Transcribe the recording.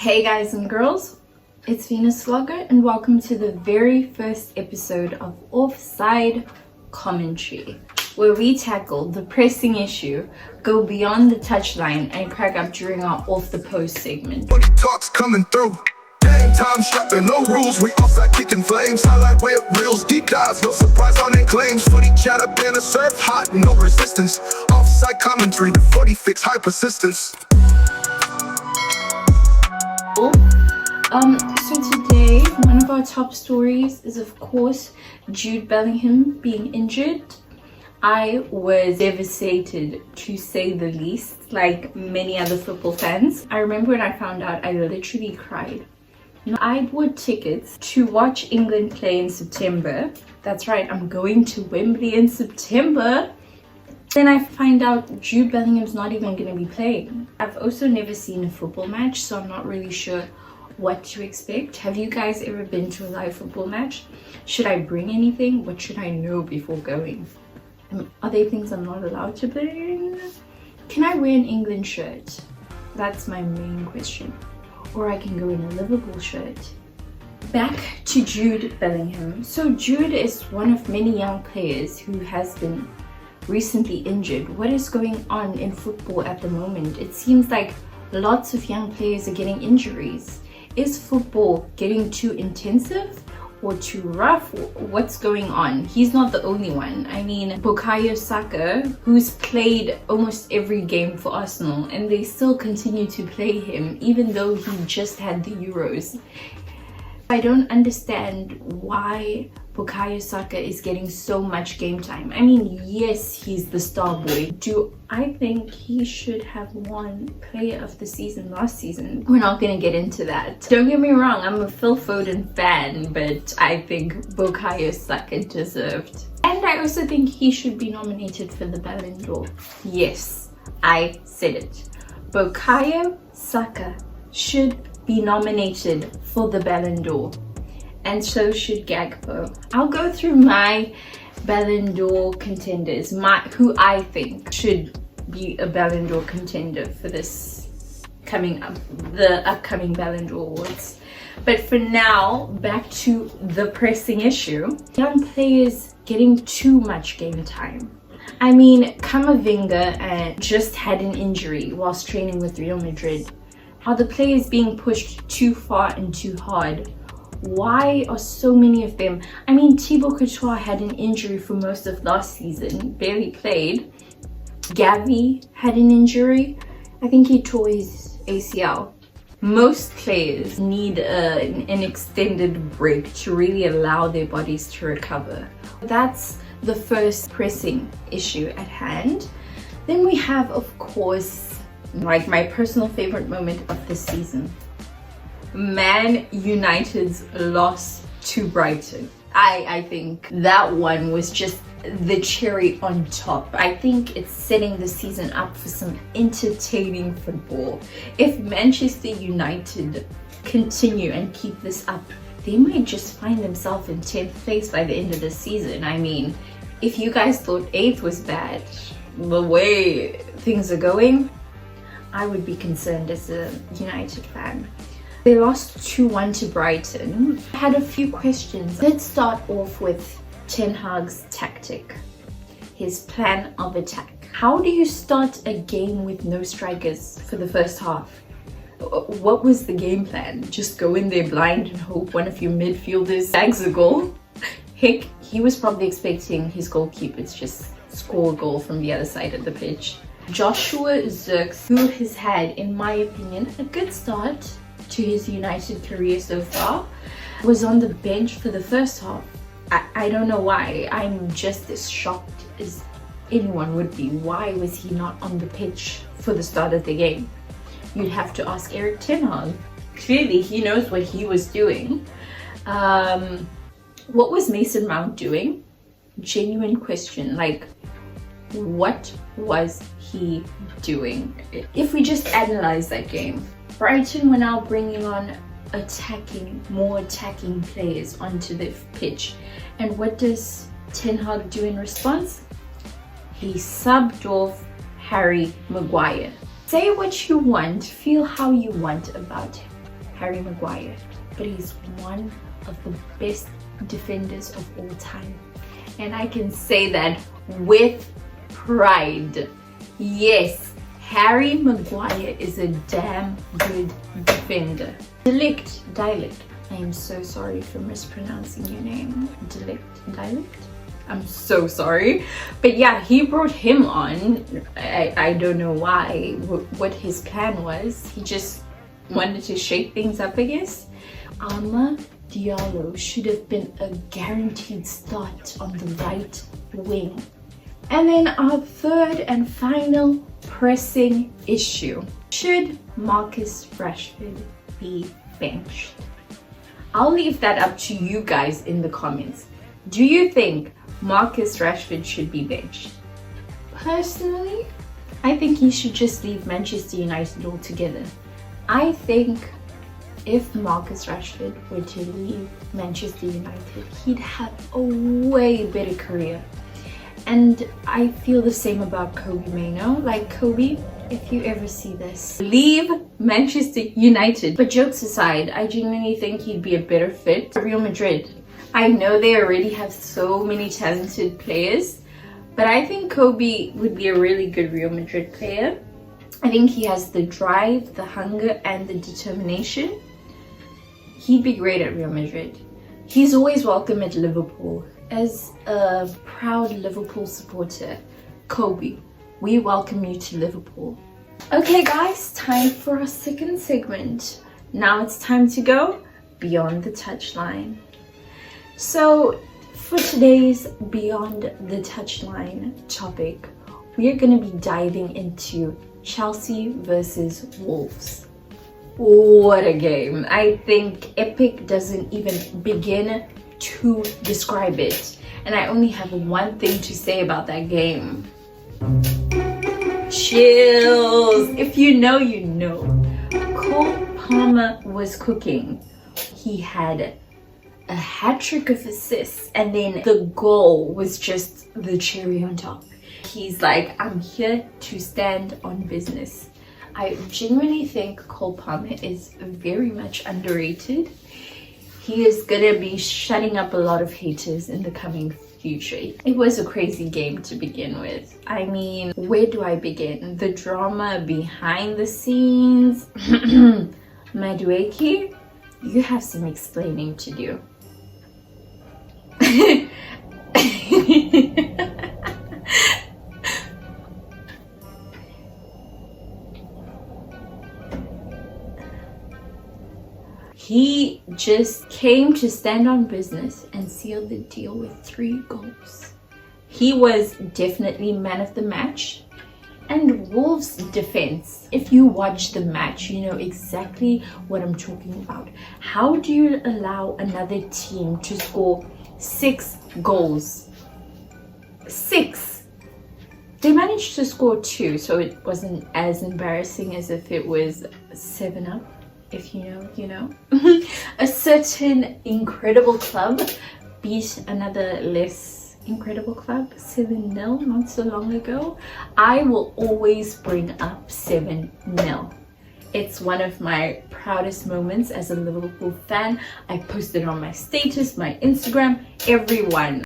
Hey guys and girls, it's Venus Vlogger and welcome to the very first episode of Offside Commentary, where we tackle the pressing issue, go beyond the touchline and crack up during our off the post segment. Talks coming through. Game time strapping, no rules. We offside kicking flames. Highlight web reels, deep dives, no surprise on end claims. Footy chatter, banner surf hot, no resistance. Offside commentary, the footy fix high persistence. So today, one of our top stories is of course Jude Bellingham being injured. I was devastated to say the least, like many other football fans. I remember when I found out, I literally cried. I bought tickets to watch England play in September. That's right, I'm going to Wembley in September. Then I find out Jude Bellingham's not even going to be playing. I've also never seen a football match, so I'm not really sure what to expect. Have you guys ever been to a live football match? Should I bring anything? What should I know before going? Are there things I'm not allowed to bring? Can I wear an England shirt? That's my main question. Or I can go in a Liverpool shirt. Back to Jude Bellingham. So Jude is one of many young players who has been recently injured. What is going on in football at the moment? It seems like lots of young players are getting injuries. Is football getting too intensive or too rough? What's going on? He's not the only one. I mean, Bukayo Saka, who's played almost every game for Arsenal, and they still continue to play him even though he just had the Euros. I don't understand why Bukayo Saka is getting so much game time. I mean, yes, he's the star boy. Do I think he should have won Player of the Season last season? We're not gonna get into that. Don't get me wrong, I'm a Phil Foden fan, but I think Bukayo Saka deserved. And I also think he should be nominated for the Ballon d'Or. Yes, I said it. Bukayo Saka should be nominated for the Ballon d'Or, and so should Gakpo. I'll go through my Ballon d'Or contenders, who I think should be a Ballon d'Or contender for this the upcoming Ballon d'Or awards. But for now, back to the pressing issue. Young players getting too much game time. I mean, Camavinga just had an injury whilst training with Real Madrid. Are the players being pushed too far and too hard? Why are so many of them? I mean, Thibaut Courtois had an injury for most of last season, barely played. Gavi had an injury. I think he tore his ACL. Most players need an extended break to really allow their bodies to recover. That's the first pressing issue at hand. Then we have, of course, like my personal favorite moment of the season, Man United's loss to Brighton. I think that one was just the cherry on top. I think it's setting the season up for some entertaining football. If Manchester United continue and keep this up, they might just find themselves in 10th place by the end of the season. I mean, if you guys thought 8th was bad, the way things are going, I would be concerned as a United fan. They lost 2-1 to Brighton. I had a few questions. Let's start off with Ten Hag's tactic, his plan of attack. How do you start a game with no strikers for the first half? What was the game plan? Just go in there blind and hope one of your midfielders bags a goal? Heck, he was probably expecting his goalkeeper to just score a goal from the other side of the pitch. Joshua Zirkzee, who has had, in my opinion, a good start to his United career so far, was on the bench for the first half. I don't know why. I'm just as shocked as anyone would be. Why was he not on the pitch for the start of the game? You'd have to ask Erik ten Hag. Clearly, he knows what he was doing. What was Mason Mount doing? Genuine question. Like, what was he doing? If we just analyze that game, Brighton were now bringing on more attacking players onto the pitch. And what does Ten Hag do in response? He subbed off Harry Maguire. Say what you want, feel how you want about him. Harry Maguire, but he's one of the best defenders of all time. And I can say that with pride. Yes, Harry Maguire is a damn good defender. Dialect. I am so sorry for mispronouncing your name. Dialect? I'm so sorry. But yeah, he brought him on. I don't know why, what his plan was. He just wanted to shake things up, I guess. Diallo should have been a guaranteed start on the right wing. And then our third and final pressing issue. Should Marcus Rashford be benched? I'll leave that up to you guys in the comments. Do you think Marcus Rashford should be benched? Personally, I think he should just leave Manchester United altogether. I think if Marcus Rashford were to leave Manchester United, he'd have a way better career. And I feel the same about Kobe Mainoo. Like, Kobe, if you ever see this, leave Manchester United. But jokes aside, I genuinely think he'd be a better fit for Real Madrid. I know they already have so many talented players, but I think Kobe would be a really good Real Madrid player. I think he has the drive, the hunger, and the determination. He'd be great at Real Madrid. He's always welcome at Liverpool. As a proud Liverpool supporter, Kobe, we welcome you to Liverpool. Okay guys, time for our second segment. Now it's time to go beyond the touchline. So for today's Beyond the Touchline topic, we are going to be diving into Chelsea versus Wolves. What a game. I think epic doesn't even begin to describe it. And I only have one thing to say about that game. Chills. If you know, you know. Cole Palmer was cooking. He had a hat-trick of assists, and then the goal was just the cherry on top. He's like, I'm here to stand on business. I genuinely think Cole Palmer is very much underrated. He is gonna be shutting up a lot of haters in the coming future. It was a crazy game to begin with. I mean, where do I begin? The drama behind the scenes. Madueke, you have some explaining to do. He just came to stand on business and seal the deal with 3 goals. He was definitely man of the match. And Wolves' defense, if you watch the match, you know exactly what I'm talking about. How do you allow another team to score 6 goals? 6! They managed to score 2, so it wasn't as embarrassing as if it was 7-up. If you know, you know. A certain incredible club beat another less incredible club 7-0 not so long ago. I will always bring up 7-0. It's one of my proudest moments as a Liverpool fan. I posted on my status, my Instagram, everyone.